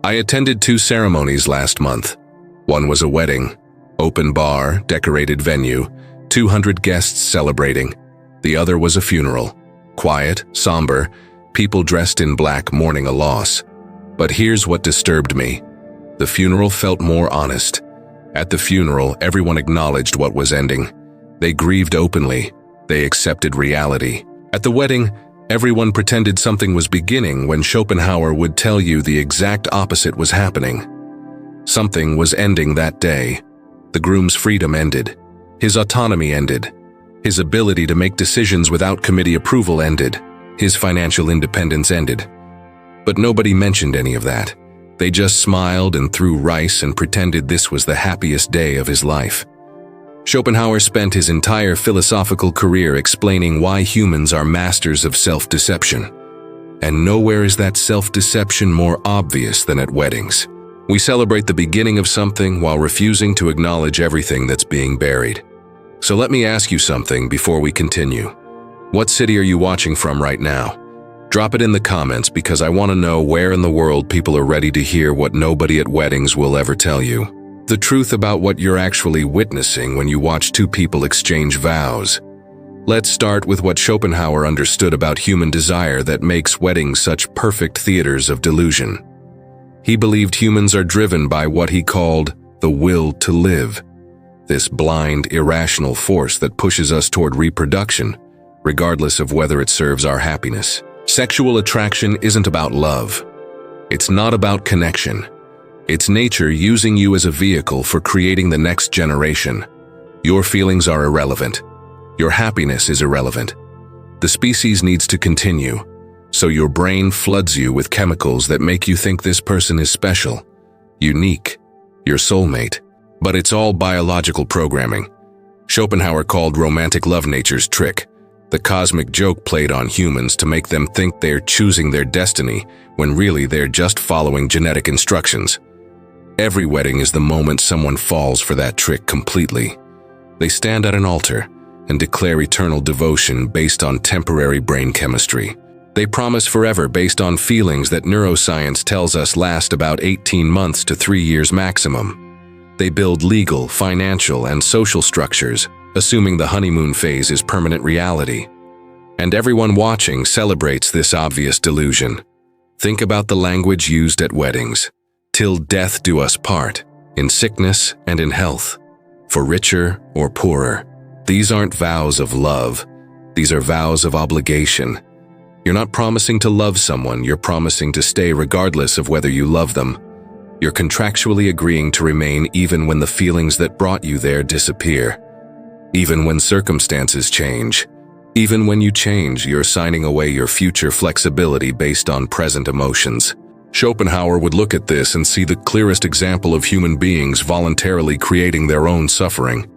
I attended 2 ceremonies last month. One was a wedding, open bar, decorated venue, 200 guests celebrating. The other was a funeral, quiet, somber, people dressed in black mourning a loss. But here's what disturbed me. The funeral felt more honest. At the funeral, everyone acknowledged what was ending. They grieved openly. They accepted reality. At the wedding, everyone pretended something was beginning when Schopenhauer would tell you the exact opposite was happening. Something was ending that day. The groom's freedom ended. His autonomy ended. His ability to make decisions without committee approval ended. His financial independence ended. But nobody mentioned any of that. They just smiled and threw rice and pretended this was the happiest day of his life. Schopenhauer spent his entire philosophical career explaining why humans are masters of self-deception. And nowhere is that self-deception more obvious than at weddings. We celebrate the beginning of something while refusing to acknowledge everything that's being buried. So let me ask you something before we continue. What city are you watching from right now? Drop it in the comments because I want to know where in the world people are ready to hear what nobody at weddings will ever tell you. The truth about what you're actually witnessing when you watch 2 people exchange vows. Let's start with what Schopenhauer understood about human desire that makes weddings such perfect theaters of delusion. He believed humans are driven by what he called the will to live, this blind, irrational force that pushes us toward reproduction, regardless of whether it serves our happiness. Sexual attraction isn't about love. It's not about connection. It's nature using you as a vehicle for creating the next generation. Your feelings are irrelevant. Your happiness is irrelevant. The species needs to continue, so your brain floods you with chemicals that make you think this person is special, unique, your soulmate. But it's all biological programming. Schopenhauer called romantic love nature's trick, the cosmic joke played on humans to make them think they're choosing their destiny when really they're just following genetic instructions. Every wedding is the moment someone falls for that trick completely. They stand at an altar and declare eternal devotion based on temporary brain chemistry. They promise forever based on feelings that neuroscience tells us last about 18 months to 3 years maximum. They build legal, financial, and social structures, assuming the honeymoon phase is permanent reality. And everyone watching celebrates this obvious delusion. Think about the language used at weddings. Till death do us part, in sickness and in health, for richer or poorer. These aren't vows of love. These are vows of obligation. You're not promising to love someone, you're promising to stay regardless of whether you love them. You're contractually agreeing to remain even when the feelings that brought you there disappear. Even when circumstances change. Even when you change, you're signing away your future flexibility based on present emotions. Schopenhauer would look at this and see the clearest example of human beings voluntarily creating their own suffering.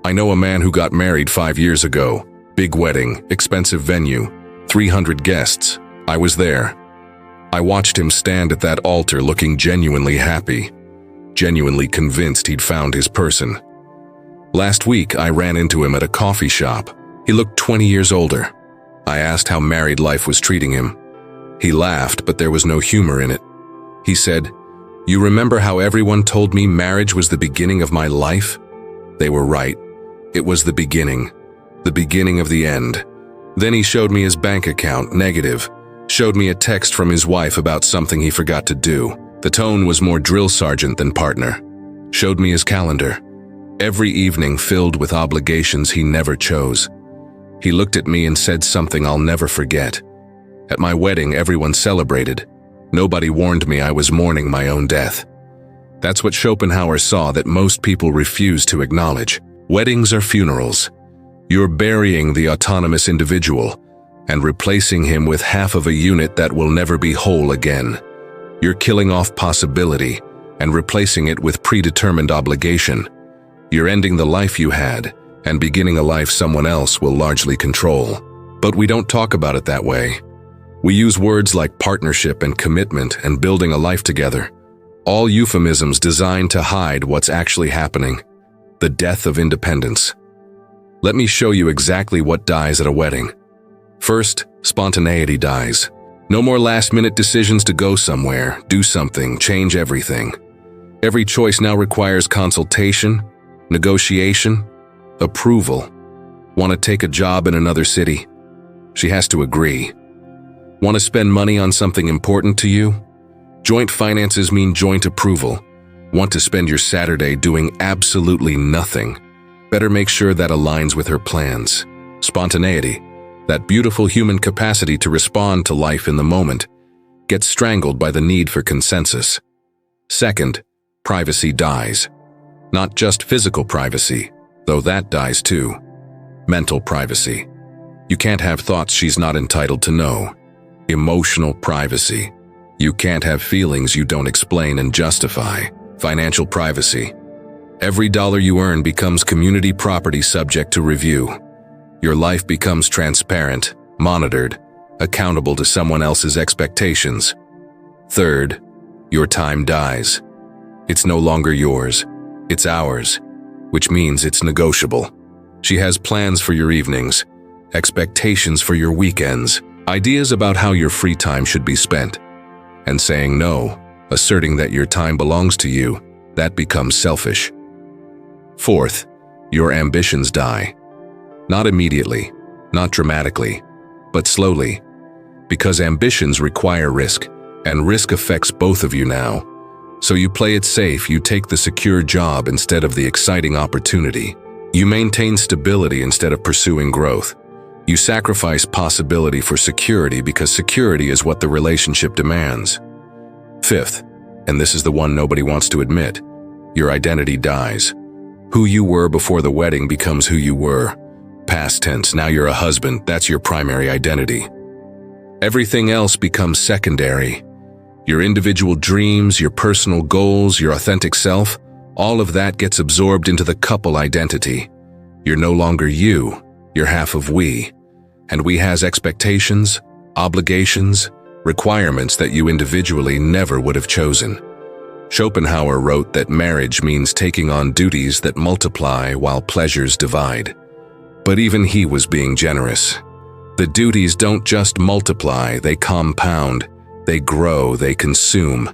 I know a man who got married 5 years ago. Big wedding, expensive venue, 300 guests. I was there. I watched him stand at that altar looking genuinely happy, genuinely convinced he'd found his person. Last week, I ran into him at a coffee shop. He looked 20 years older. I asked how married life was treating him. He laughed, but there was no humor in it. He said, "You remember how everyone told me marriage was the beginning of my life?" They were right. It was the beginning of the end. Then he showed me his bank account, negative, showed me a text from his wife about something he forgot to do. The tone was more drill sergeant than partner. Showed me his calendar. Every evening filled with obligations he never chose. He looked at me and said something I'll never forget. At my wedding, everyone celebrated. Nobody warned me I was mourning my own death. That's what Schopenhauer saw that most people refuse to acknowledge. Weddings are funerals. You're burying the autonomous individual and replacing him with half of a unit that will never be whole again. You're killing off possibility and replacing it with predetermined obligation. You're ending the life you had and beginning a life someone else will largely control. But we don't talk about it that way. We use words like partnership and commitment and building a life together. All euphemisms designed to hide what's actually happening. The death of independence. Let me show you exactly what dies at a wedding. First, spontaneity dies. No more last-minute decisions to go somewhere, do something, change everything. Every choice now requires consultation, negotiation, approval. Want to take a job in another city? She has to agree. Want to spend money on something important to you? Joint finances mean joint approval. Want to spend your Saturday doing absolutely nothing? Better make sure that aligns with her plans. Spontaneity, that beautiful human capacity to respond to life in the moment, gets strangled by the need for consensus. Second, privacy dies. Not just physical privacy, though that dies too. Mental privacy. You can't have thoughts she's not entitled to know. Emotional privacy. You can't have feelings you don't explain and justify. Financial privacy. Every dollar you earn becomes community property subject to review. Your life becomes transparent, monitored, accountable to someone else's expectations. Third, your time dies. It's no longer yours. It's ours, which means it's negotiable. She has plans for your evenings, expectations for your weekends, ideas about how your free time should be spent. And saying no, asserting that your time belongs to you, that becomes selfish. Fourth, your ambitions die. Not immediately, not dramatically, but slowly. Because ambitions require risk, and risk affects both of you now. So you play it safe, you take the secure job instead of the exciting opportunity. You maintain stability instead of pursuing growth. You sacrifice possibility for security because security is what the relationship demands. Fifth, and this is the one nobody wants to admit, your identity dies. Who you were before the wedding becomes who you were. Past tense, now you're a husband, that's your primary identity. Everything else becomes secondary. Your individual dreams, your personal goals, your authentic self, all of that gets absorbed into the couple identity. You're no longer you, you're half of we. And we has expectations, obligations, requirements that you individually never would have chosen. Schopenhauer wrote that marriage means taking on duties that multiply while pleasures divide. But even he was being generous. The duties don't just multiply, they compound, they grow, they consume.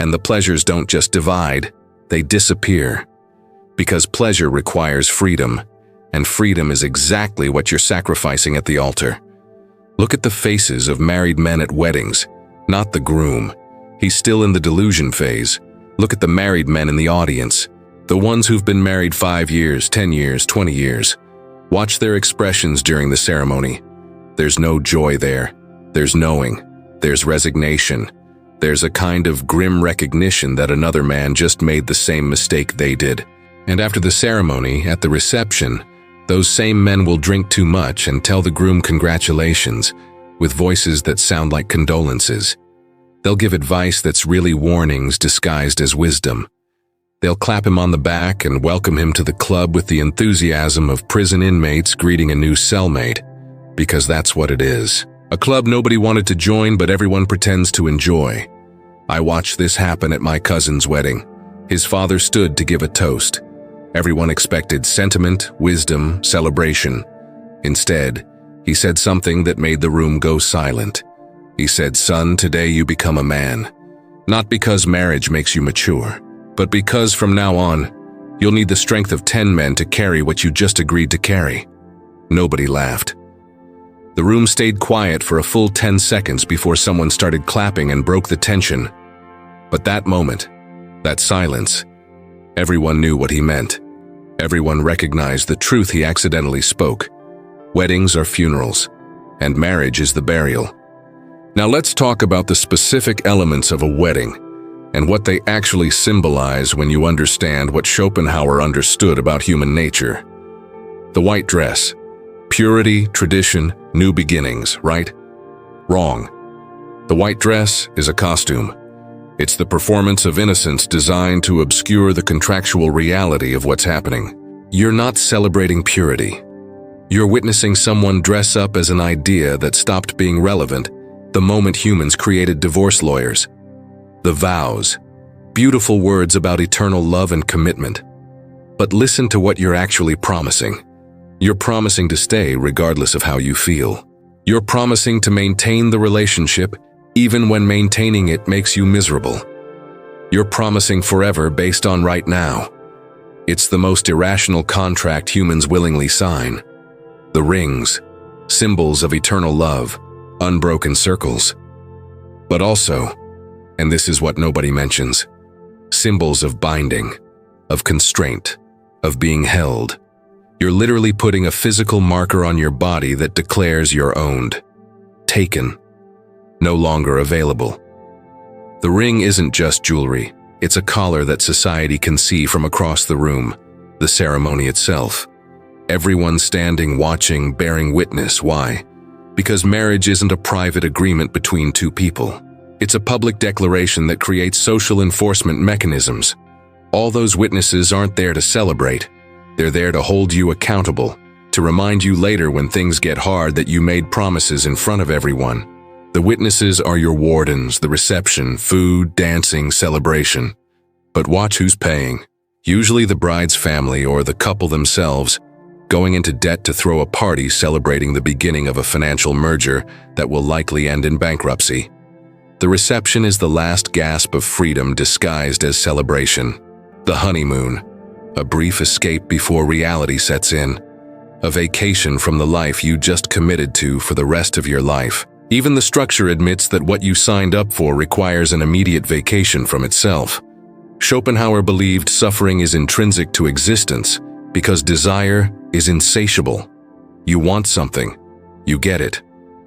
And the pleasures don't just divide, they disappear. Because pleasure requires freedom, and freedom is exactly what you're sacrificing at the altar. Look at the faces of married men at weddings, not the groom. He's still in the delusion phase. Look at the married men in the audience, the ones who've been married 5 years, 10 years, 20 years. Watch their expressions during the ceremony. There's no joy there. There's knowing. There's resignation. There's a kind of grim recognition that another man just made the same mistake they did. And after the ceremony, at the reception, those same men will drink too much and tell the groom congratulations, with voices that sound like condolences. They'll give advice that's really warnings disguised as wisdom. They'll clap him on the back and welcome him to the club with the enthusiasm of prison inmates greeting a new cellmate, because that's what it is. A club nobody wanted to join, but everyone pretends to enjoy. I watched this happen at my cousin's wedding. His father stood to give a toast. Everyone expected sentiment, wisdom, celebration. Instead, he said something that made the room go silent. He said, "Son, today you become a man. Not because marriage makes you mature, but because from now on, you'll need the strength of 10 men to carry what you just agreed to carry." Nobody laughed. The room stayed quiet for a full 10 seconds before someone started clapping and broke the tension. But that moment, that silence, everyone knew what he meant. Everyone recognized the truth he accidentally spoke. Weddings are funerals, and marriage is the burial. Now let's talk about the specific elements of a wedding and what they actually symbolize when you understand what Schopenhauer understood about human nature. The white dress. Purity, tradition, new beginnings, right? Wrong. The white dress is a costume. It's the performance of innocence designed to obscure the contractual reality of what's happening. You're not celebrating purity. You're witnessing someone dress up as an idea that stopped being relevant the moment humans created divorce lawyers. The vows. Beautiful words about eternal love and commitment. But listen to what you're actually promising. You're promising to stay regardless of how you feel. You're promising to maintain the relationship even when maintaining it makes you miserable. You're promising forever based on right now. It's the most irrational contract humans willingly sign. The rings, symbols of eternal love, unbroken circles. But also, and this is what nobody mentions, symbols of binding, of constraint, of being held. You're literally putting a physical marker on your body that declares you're owned, taken, no longer available. The ring isn't just jewelry. It's a collar that society can see from across the room, the ceremony itself. Everyone standing, watching, bearing witness. Why? Because marriage isn't a private agreement between two people. It's a public declaration that creates social enforcement mechanisms. All those witnesses aren't there to celebrate. They're there to hold you accountable, to remind you later when things get hard that you made promises in front of everyone. The witnesses are your wardens, the reception, food, dancing, celebration. But watch who's paying. Usually the bride's family or the couple themselves, going into debt to throw a party celebrating the beginning of a financial merger that will likely end in bankruptcy. The reception is the last gasp of freedom disguised as celebration. The honeymoon, a brief escape before reality sets in. A vacation from the life you just committed to for the rest of your life. Even the structure admits that what you signed up for requires an immediate vacation from itself. Schopenhauer believed suffering is intrinsic to existence because desire is insatiable. You want something, you get it.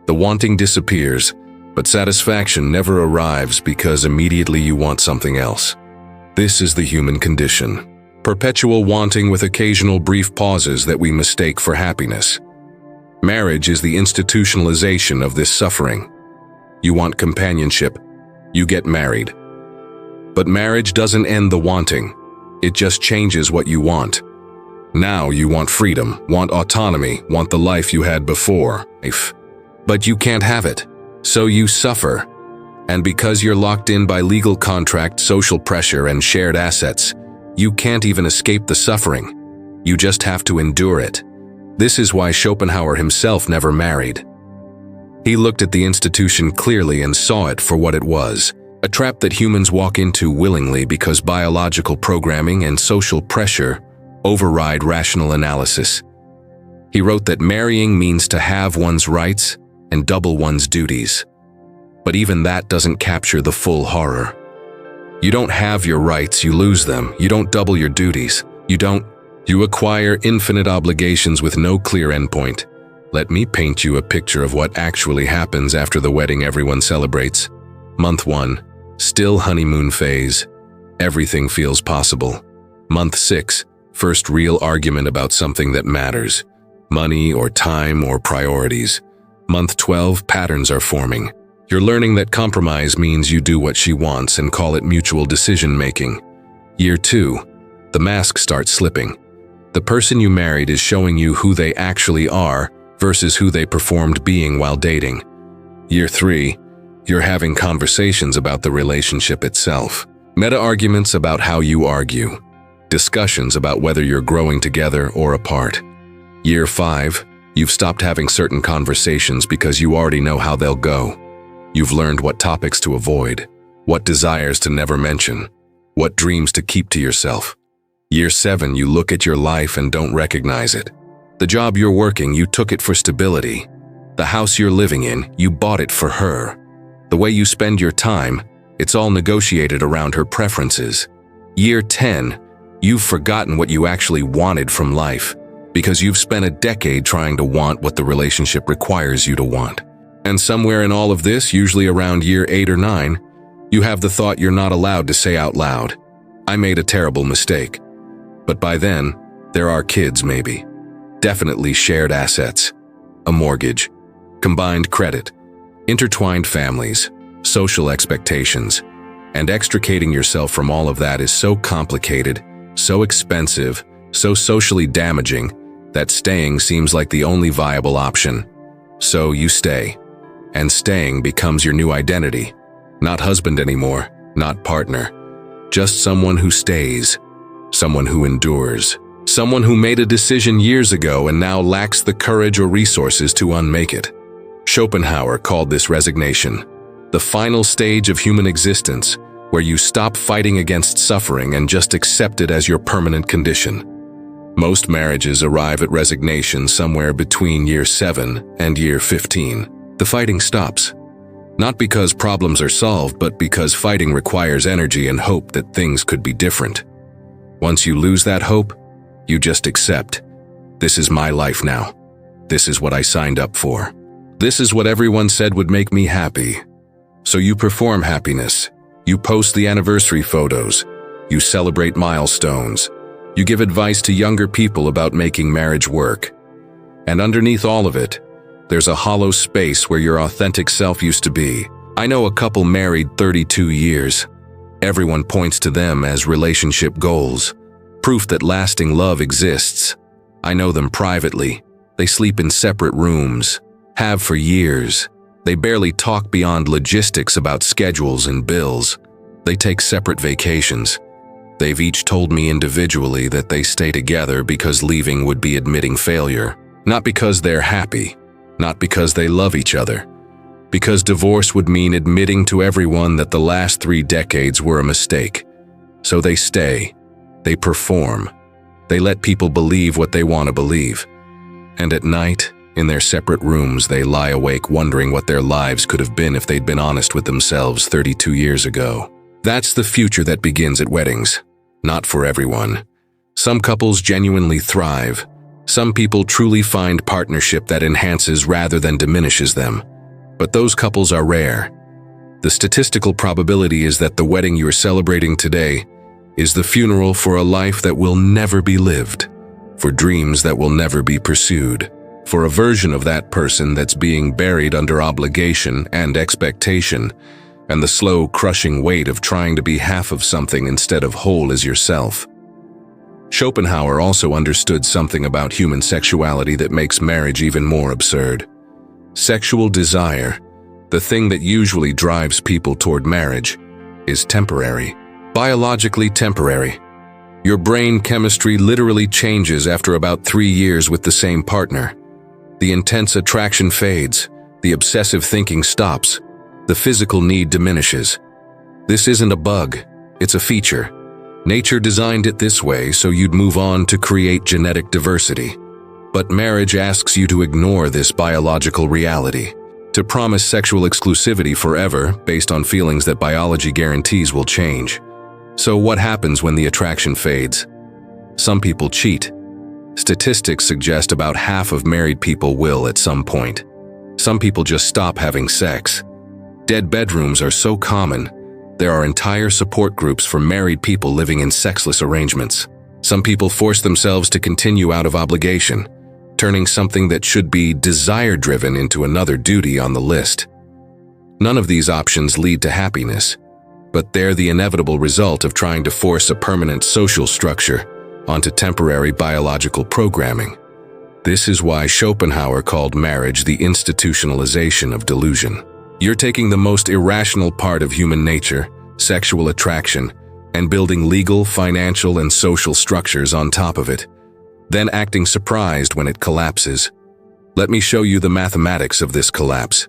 The wanting disappears, but satisfaction never arrives because immediately you want something else. This is the human condition. Perpetual wanting with occasional brief pauses that we mistake for happiness. Marriage is the institutionalization of this suffering. You want companionship, you get married. But marriage doesn't end the wanting, it just changes what you want. Now you want freedom, want autonomy, want the life you had before. But you can't have it, so you suffer. And because you're locked in by legal contract, social pressure, and shared assets, you can't even escape the suffering. You just have to endure it. This is why Schopenhauer himself never married. He looked at the institution clearly and saw it for what it was, a trap that humans walk into willingly because biological programming and social pressure override rational analysis. He wrote that marrying means to have one's rights and double one's duties. But even that doesn't capture the full horror. You don't have your rights, you lose them. You don't double your duties. You acquire infinite obligations with no clear endpoint. Let me paint you a picture of what actually happens after the wedding everyone celebrates. Month 1, still honeymoon phase. Everything feels possible. Month 6, first real argument about something that matters. Money or time or priorities. Month 12, patterns are forming. You're learning that compromise means you do what she wants and call it mutual decision-making. Year 2, the mask starts slipping. The person you married is showing you who they actually are versus who they performed being while dating. Year 3, you're having conversations about the relationship itself. Meta-arguments about how you argue. Discussions about whether you're growing together or apart. Year 5, you've stopped having certain conversations because you already know how they'll go. You've learned what topics to avoid, what desires to never mention, what dreams to keep to yourself. Year 7, you look at your life and don't recognize it. The job you're working, you took it for stability. The house you're living in, you bought it for her. The way you spend your time, it's all negotiated around her preferences. Year 10, you've forgotten what you actually wanted from life because you've spent a decade trying to want what the relationship requires you to want. And somewhere in all of this, usually around year 8 or 9, you have the thought you're not allowed to say out loud, I made a terrible mistake. But by then, there are kids maybe. Definitely shared assets, a mortgage, combined credit, intertwined families, social expectations, and extricating yourself from all of that is so complicated, so expensive, so socially damaging that staying seems like the only viable option. So you stay, and staying becomes your new identity. Not husband anymore, not partner, just someone who stays, someone who endures, someone who made a decision years ago and now lacks the courage or resources to unmake it. Schopenhauer called this resignation, the final stage of human existence, where you stop fighting against suffering and just accept it as your permanent condition. Most marriages arrive at resignation somewhere between year 7 and year 15. The fighting stops. Not because problems are solved, but because fighting requires energy and hope that things could be different. Once you lose that hope, you just accept. This is my life now. This is what I signed up for. This is what everyone said would make me happy. So you perform happiness. You post the anniversary photos. You celebrate milestones. You give advice to younger people about making marriage work. And underneath all of it, there's a hollow space where your authentic self used to be. I know a couple married 32 years. Everyone points to them as relationship goals, proof that lasting love exists. I know them privately. They sleep in separate rooms, have for years. They barely talk beyond logistics about schedules and bills. They take separate vacations. They've each told me individually that they stay together because leaving would be admitting failure. Not because they're happy, not because they love each other. Because divorce would mean admitting to everyone that the last 3 decades were a mistake. So they stay. They perform. They let people believe what they want to believe. And at night, in their separate rooms, they lie awake wondering what their lives could have been if they'd been honest with themselves 32 years ago. That's the future that begins at weddings. Not for everyone. Some couples genuinely thrive. Some people truly find partnership that enhances rather than diminishes them. But those couples are rare. The statistical probability is that the wedding you're celebrating today is the funeral for a life that will never be lived, for dreams that will never be pursued, for a version of that person that's being buried under obligation and expectation, and the slow, crushing weight of trying to be half of something instead of whole as yourself. Schopenhauer also understood something about human sexuality that makes marriage even more absurd. Sexual desire, the thing that usually drives people toward marriage, is temporary. Biologically temporary. Your brain chemistry literally changes after about 3 years with the same partner. The intense attraction fades, the obsessive thinking stops, the physical need diminishes. This isn't a bug, it's a feature. Nature designed it this way so you'd move on to create genetic diversity. But marriage asks you to ignore this biological reality, to promise sexual exclusivity forever based on feelings that biology guarantees will change. So what happens when the attraction fades? Some people cheat. Statistics suggest about half of married people will at some point. Some people just stop having sex. Dead bedrooms are so common. There are entire support groups for married people living in sexless arrangements. Some people force themselves to continue out of obligation, turning something that should be desire-driven into another duty on the list. None of these options lead to happiness, but they're the inevitable result of trying to force a permanent social structure onto temporary biological programming. This is why Schopenhauer called marriage the institutionalization of delusion. You're taking the most irrational part of human nature, sexual attraction, and building legal, financial, and social structures on top of it, then acting surprised when it collapses. Let me show you the mathematics of this collapse.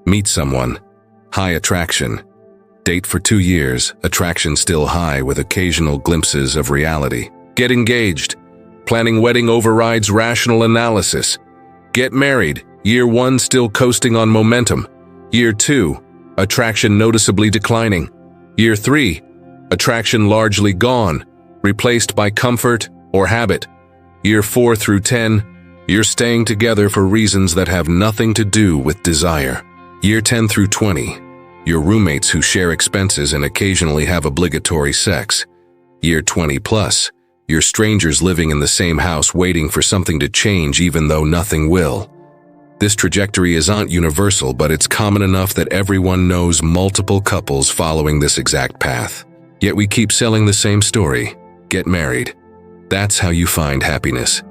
Meet someone. High attraction. Date for 2 years, attraction still high with occasional glimpses of reality. Get engaged. Planning wedding overrides rational analysis. Get married. Year 1 still coasting on momentum. Year 2, attraction noticeably declining. Year 3, attraction largely gone, replaced by comfort or habit. Year 4 through 10, you're staying together for reasons that have nothing to do with desire. Year 10 through 20, you're roommates who share expenses and occasionally have obligatory sex. Year 20 plus, you're strangers living in the same house waiting for something to change even though nothing will. This trajectory isn't universal, but it's common enough that everyone knows multiple couples following this exact path. Yet we keep selling the same story. Get married. That's how you find happiness.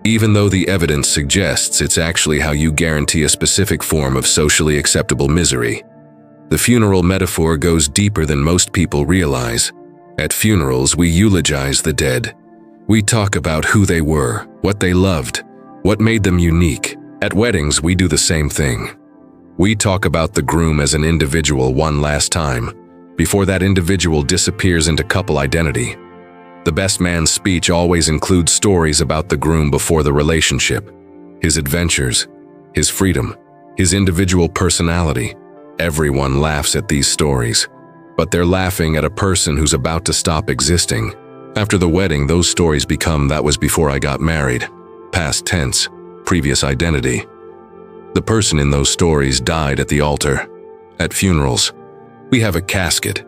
Even though the evidence suggests it's actually how you guarantee a specific form of socially acceptable misery. The funeral metaphor goes deeper than most people realize. At funerals, we eulogize the dead. We talk about who they were, what they loved, what made them unique. At weddings, we do the same thing. We talk about the groom as an individual one last time, before that individual disappears into couple identity. The best man's speech always includes stories about the groom before the relationship, his adventures, his freedom, his individual personality. Everyone laughs at these stories, but they're laughing at a person who's about to stop existing. After the wedding, those stories become "that was before I got married," past tense, previous identity. The person in those stories died at the altar. At funerals, we have a casket,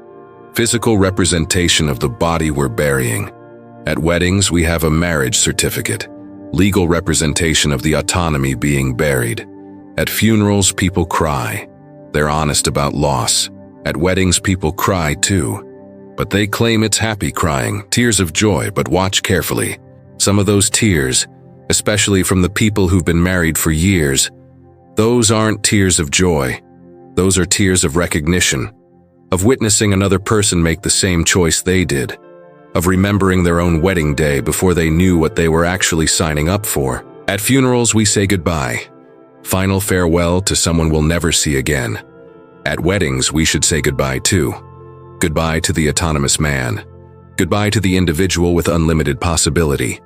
physical representation of the body we're burying. At weddings, we have a marriage certificate, legal representation of the autonomy being buried. At funerals, people cry. They're honest about loss. At weddings, people cry too. But they claim it's happy crying, tears of joy, but watch carefully. Some of those tears, especially from the people who've been married for years, those aren't tears of joy. Those are tears of recognition, of witnessing another person make the same choice they did, of remembering their own wedding day before they knew what they were actually signing up for. At funerals, we say goodbye. Final farewell to someone we'll never see again. At weddings, we should say goodbye too. Goodbye to the autonomous man. Goodbye to the individual with unlimited possibility.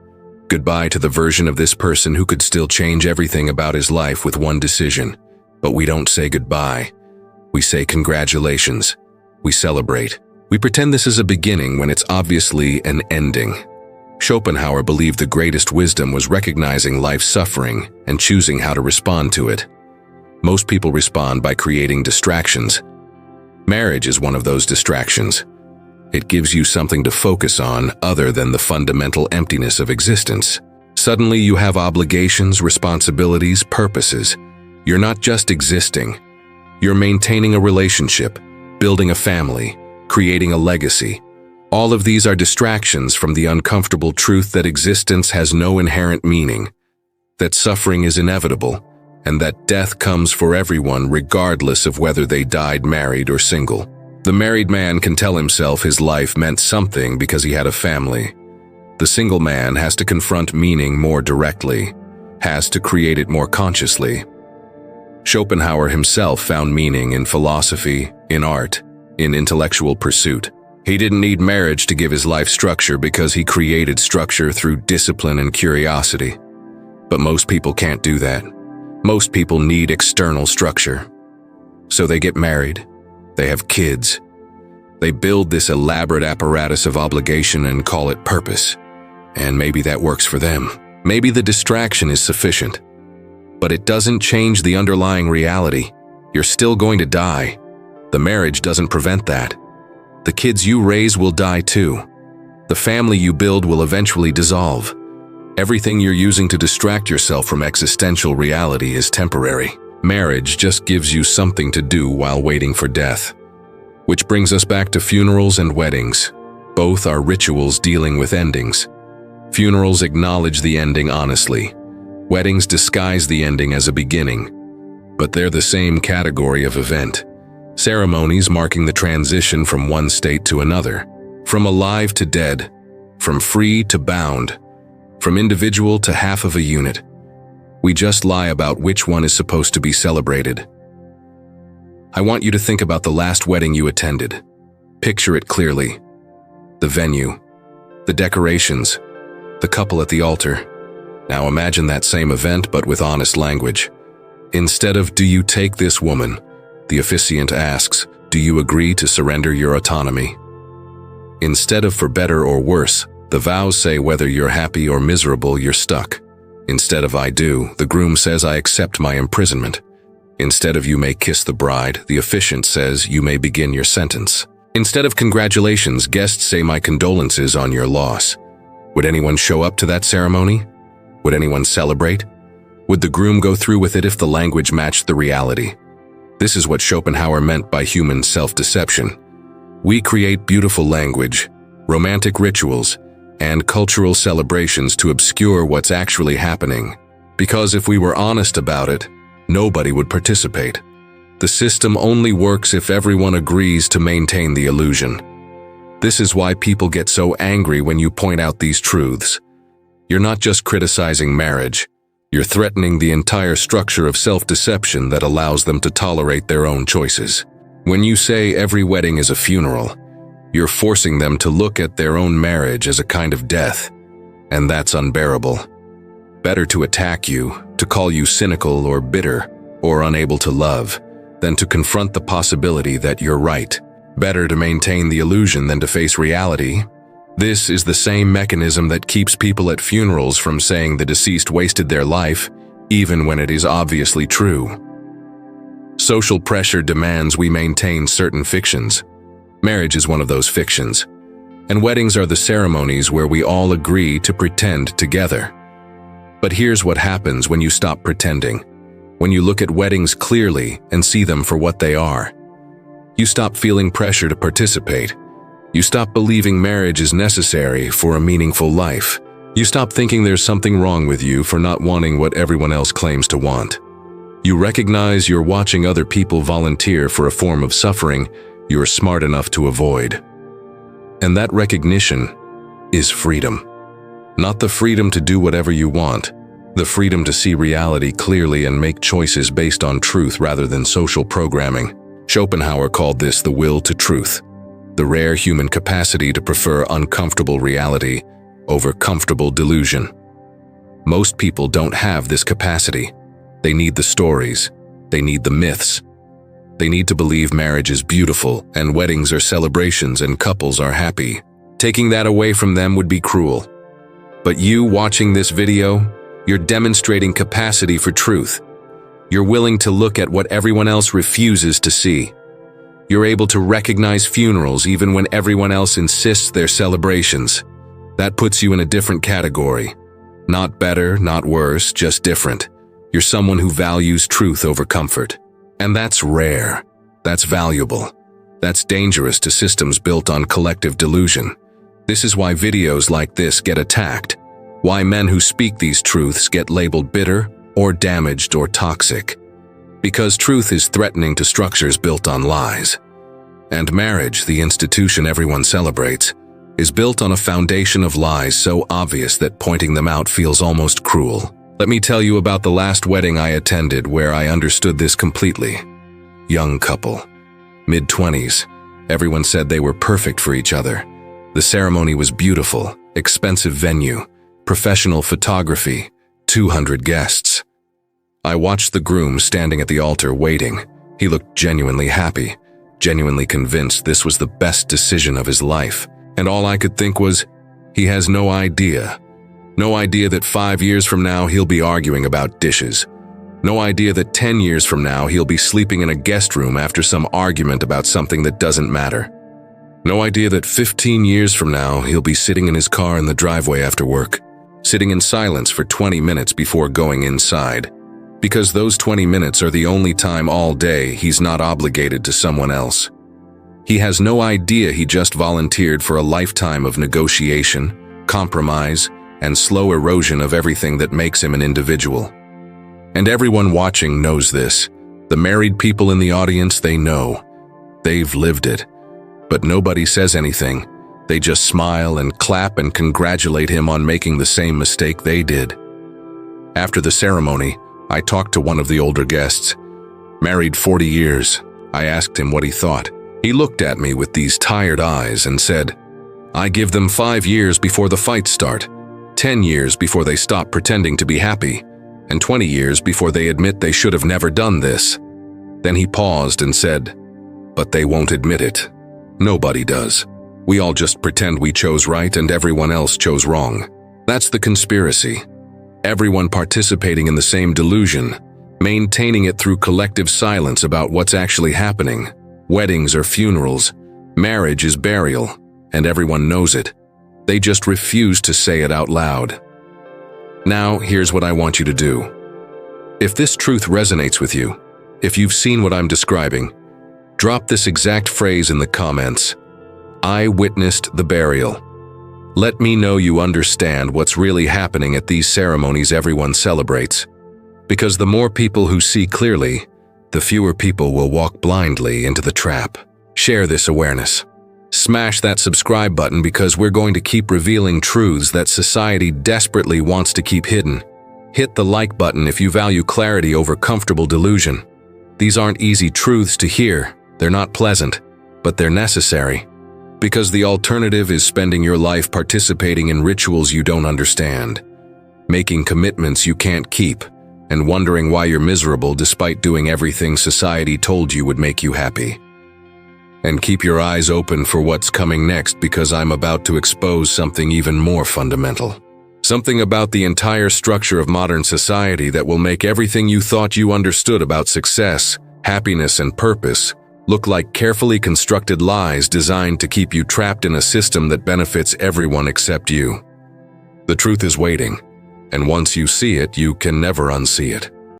Goodbye to the version of this person who could still change everything about his life with one decision. But we don't say goodbye. We say congratulations. We celebrate. We pretend this is a beginning when it's obviously an ending. Schopenhauer believed the greatest wisdom was recognizing life's suffering and choosing how to respond to it. Most people respond by creating distractions. Marriage is one of those distractions. It gives you something to focus on other than the fundamental emptiness of existence. Suddenly you have obligations, responsibilities, purposes. You're not just existing. You're maintaining a relationship, building a family, creating a legacy. All of these are distractions from the uncomfortable truth that existence has no inherent meaning, that suffering is inevitable, and that death comes for everyone regardless of whether they died married or single. The married man can tell himself his life meant something because he had a family. The single man has to confront meaning more directly, has to create it more consciously. Schopenhauer himself found meaning in philosophy, in art, in intellectual pursuit. He didn't need marriage to give his life structure because he created structure through discipline and curiosity. But most people can't do that. Most people need external structure. So they get married. They have kids. They build this elaborate apparatus of obligation and call it purpose. And maybe that works for them. Maybe the distraction is sufficient. But it doesn't change the underlying reality. You're still going to die. The marriage doesn't prevent that. The kids you raise will die too. The family you build will eventually dissolve. Everything you're using to distract yourself from existential reality is temporary. Marriage just gives you something to do while waiting for death. Which brings us back to funerals and weddings. Both are rituals dealing with endings. Funerals acknowledge the ending honestly. Weddings disguise the ending as a beginning. But they're the same category of event. Ceremonies marking the transition from one state to another. From alive to dead. From free to bound. From individual to half of a unit. We just lie about which one is supposed to be celebrated. I want you to think about the last wedding you attended. Picture it clearly. The venue, the decorations, the couple at the altar. Now imagine that same event but with honest language. Instead of "Do you take this woman?" the officiant asks, "Do you agree to surrender your autonomy?" Instead of "For better or worse," the vows say whether you're happy or miserable, you're stuck. Instead of "I do," the groom says, "I accept my imprisonment." Instead of "You may kiss the bride," the officiant says, "You may begin your sentence." Instead of "Congratulations," guests say, "My condolences on your loss." Would anyone show up to that ceremony? Would anyone celebrate? Would the groom go through with it if the language matched the reality? This is what Schopenhauer meant by human self-deception. We create beautiful language, romantic rituals, and cultural celebrations to obscure what's actually happening. Because if we were honest about it, nobody would participate. The system only works if everyone agrees to maintain the illusion. This is why people get so angry when you point out these truths. You're not just criticizing marriage, you're criticizing the system. You're threatening the entire structure of self-deception that allows them to tolerate their own choices. When you say every wedding is a funeral, you're forcing them to look at their own marriage as a kind of death, and that's unbearable. Better to attack you, to call you cynical or bitter or unable to love, than to confront the possibility that you're right. Better to maintain the illusion than to face reality. This is the same mechanism that keeps people at funerals from saying the deceased wasted their life, even when it is obviously true. Social pressure demands we maintain certain fictions. Marriage is one of those fictions, and weddings are the ceremonies where we all agree to pretend together. But here's what happens when you stop pretending. When you look at weddings clearly and see them for what they are. You stop feeling pressure to participate. You stop believing marriage is necessary for a meaningful life. You stop thinking there's something wrong with you for not wanting what everyone else claims to want. You recognize you're watching other people volunteer for a form of suffering you're smart enough to avoid. And that recognition is freedom. Not the freedom to do whatever you want, the freedom to see reality clearly and make choices based on truth rather than social programming. Schopenhauer called this the will to truth, the rare human capacity to prefer uncomfortable reality over comfortable delusion. Most people don't have this capacity. They need the stories. They need the myths. They need to believe marriage is beautiful and weddings are celebrations and couples are happy. Taking that away from them would be cruel. But you watching this video, you're demonstrating capacity for truth. You're willing to look at what everyone else refuses to see. You're able to recognize funerals even when everyone else insists they're celebrations. That puts you in a different category. Not better, not worse, just different. You're someone who values truth over comfort. And that's rare. That's valuable. That's dangerous to systems built on collective delusion. This is why videos like this get attacked. Why men who speak these truths get labeled bitter or damaged or toxic. Because truth is threatening to structures built on lies. And marriage, the institution everyone celebrates, is built on a foundation of lies so obvious that pointing them out feels almost cruel. Let me tell you about the last wedding I attended where I understood this completely. Young couple, mid-20s. Everyone said they were perfect for each other. The ceremony was beautiful, expensive venue, professional photography, 200 guests. I watched the groom standing at the altar waiting. He looked genuinely happy, genuinely convinced this was the best decision of his life. And all I could think was, he has no idea. No idea that 5 years from now he'll be arguing about dishes. No idea that 10 years from now he'll be sleeping in a guest room after some argument about something that doesn't matter. No idea that 15 years from now he'll be sitting in his car in the driveway after work, sitting in silence for 20 minutes before going inside. Because those 20 minutes are the only time all day he's not obligated to someone else. He has no idea he just volunteered for a lifetime of negotiation, compromise, and slow erosion of everything that makes him an individual. And everyone watching knows this. The married people in the audience, they know. They've lived it. But nobody says anything. They just smile and clap and congratulate him on making the same mistake they did. After the ceremony, I talked to one of the older guests. Married 40 years, I asked him what he thought. He looked at me with these tired eyes and said, "I give them 5 years before the fights start, 10 years before they stop pretending to be happy, and 20 years before they admit they should have never done this." Then he paused and said, "But they won't admit it. Nobody does. We all just pretend we chose right and everyone else chose wrong. That's the conspiracy. Everyone participating in the same delusion, maintaining it through collective silence about what's actually happening. Weddings are funerals, marriage is burial, and everyone knows it. They just refuse to say it out loud." Now, here's what I want you to do. If this truth resonates with you, if you've seen what I'm describing, drop this exact phrase in the comments. "I witnessed the burial." Let me know you understand what's really happening at these ceremonies everyone celebrates. Because the more people who see clearly, the fewer people will walk blindly into the trap. Share this awareness. Smash that subscribe button because we're going to keep revealing truths that society desperately wants to keep hidden. Hit the like button if you value clarity over comfortable delusion. These aren't easy truths to hear, they're not pleasant, but they're necessary. Because the alternative is spending your life participating in rituals you don't understand, making commitments you can't keep, and wondering why you're miserable despite doing everything society told you would make you happy. And keep your eyes open for what's coming next, because I'm about to expose something even more fundamental. Something about the entire structure of modern society that will make everything you thought you understood about success, happiness, and purpose look like carefully constructed lies designed to keep you trapped in a system that benefits everyone except you. The truth is waiting, and once you see it, you can never unsee it.